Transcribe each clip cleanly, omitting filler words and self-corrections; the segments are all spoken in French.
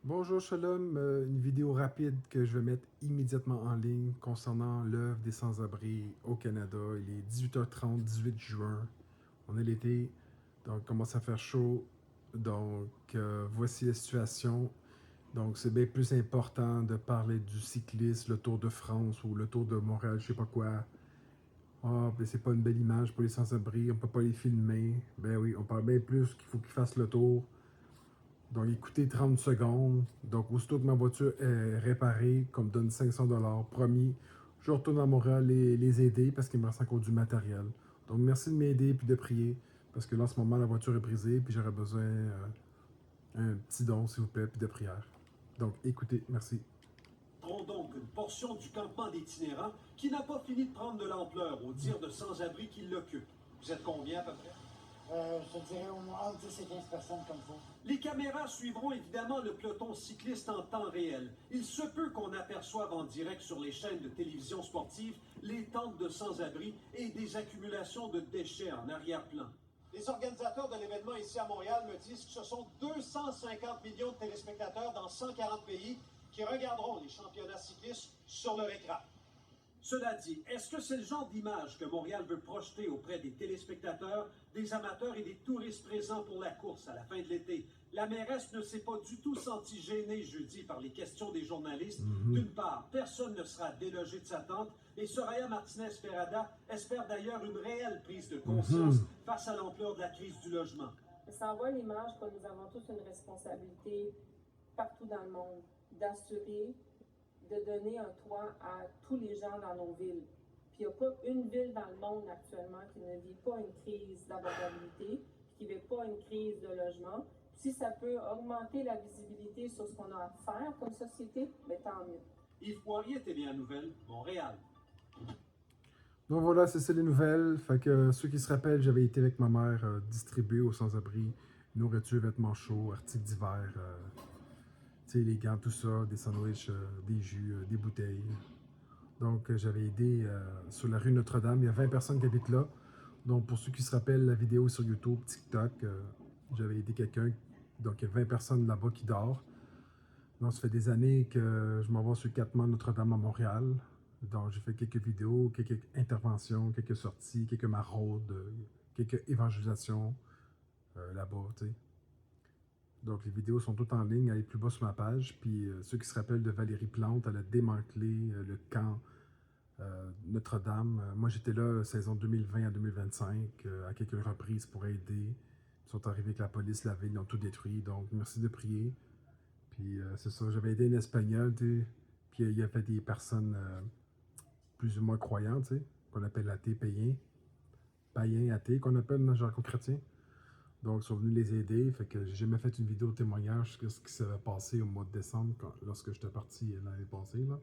Bonjour Shalom, une vidéo rapide que je vais mettre immédiatement en ligne concernant l'œuvre des sans-abri au Canada. Il est 18h30, 18 juin. On est l'été, donc il commence à faire chaud. Donc voici la situation. Donc c'est bien plus important de parler du cyclisme, le Tour de France ou le Tour de Montréal, je sais pas quoi. Ah, ben c'est pas une belle image pour les sans-abri, on peut pas les filmer. Ben oui, on parle bien plus qu'il faut qu'ils fassent le tour. Donc, écoutez 30 secondes. Donc, aussitôt que ma voiture est réparée, qu'on me donne 500 $, promis, je retourne à Montréal les aider parce qu'il me reste encore du matériel. Donc, merci de m'aider puis de prier parce que là, en ce moment, la voiture est brisée puis j'aurais besoin d'un petit don, s'il vous plaît, puis de prière. Donc, écoutez, merci. Donc une portion du campement d'itinérants qui n'a pas fini de prendre de l'ampleur au dire de sans-abri qui l'occupent. Vous êtes combien à peu près? Je te dirais au moins entre 10 et 15 personnes comme ça. Les caméras suivront évidemment le peloton cycliste en temps réel. Il se peut qu'on aperçoive en direct sur les chaînes de télévision sportive les tentes de sans-abri et des accumulations de déchets en arrière-plan. Les organisateurs de l'événement ici à Montréal me disent que ce sont 250 millions de téléspectateurs dans 140 pays qui regarderont les championnats cyclistes sur leur écran. Cela dit, est-ce que c'est le genre d'image que Montréal veut projeter auprès des téléspectateurs, des amateurs et des touristes présents pour la course à la fin de l'été? La mairesse ne s'est pas du tout sentie gênée jeudi par les questions des journalistes. D'une part, personne ne sera délogé de sa tente et Soraya Martinez-Ferrada espère d'ailleurs une réelle prise de conscience face à l'ampleur de la crise du logement. Ça envoie l'image que nous avons tous une responsabilité partout dans le monde d'assurer de donner un toit à tous les gens dans nos villes. Puis il n'y a pas une ville dans le monde actuellement qui ne vit pas une crise d'abordabilité, qui ne vit pas une crise de logement. Si ça peut augmenter la visibilité sur ce qu'on a à faire comme société, bien, tant mieux. Yves Poirier, TVA Nouvelle, Montréal. Donc voilà, c'est ça les nouvelles. Fait que ceux qui se rappellent, j'avais été avec ma mère distribuer aux sans-abri nourriture, vêtements chauds, articles d'hiver, tu sais, les gants, tout ça, des sandwichs, des jus, des bouteilles. Donc j'avais aidé sur la rue Notre-Dame. Il y a 20 personnes qui habitent là. Donc pour ceux qui se rappellent, la vidéo sur YouTube, TikTok, j'avais aidé quelqu'un. Donc il y a 20 personnes là-bas qui dorment. Donc ça fait des années que je m'en vais sur le cattement Notre-Dame à Montréal. Donc, j'ai fait quelques vidéos, quelques interventions, quelques sorties, quelques maraudes, quelques évangélisations là-bas, tu sais. Donc, les vidéos sont toutes en ligne, allez plus bas sur ma page. Puis, ceux qui se rappellent de Valérie Plante, elle a démantelé le camp Notre-Dame. Moi, j'étais là saison 2020 à 2025, à quelques reprises pour aider. Ils sont arrivés avec la police, la ville, ils ont tout détruit. Donc, merci de prier. Puis, c'est ça, j'avais aidé une Espagnole, tu sais. Puis, il y avait des personnes plus ou moins croyants, tu sais, qu'on appelle athées, païens, athées, qu'on appelle dans le jargon chrétien. Donc, ils sont venus les aider. Fait que j'ai jamais fait une vidéo témoignage de ce qui s'est passé au mois de décembre lorsque j'étais parti l'année passée, là.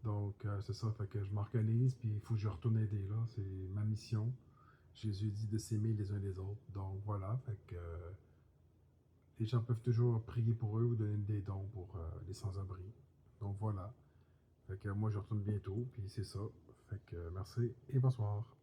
Donc, c'est ça. Fait que je m'organise, puis il faut que je retourne aider, là. C'est ma mission. Jésus dit de s'aimer les uns les autres. Donc, voilà. Fait que les gens peuvent toujours prier pour eux ou donner des dons pour les sans-abri. Donc, voilà. Fait que moi, je retourne bientôt, puis c'est ça. Fait que merci et bonsoir.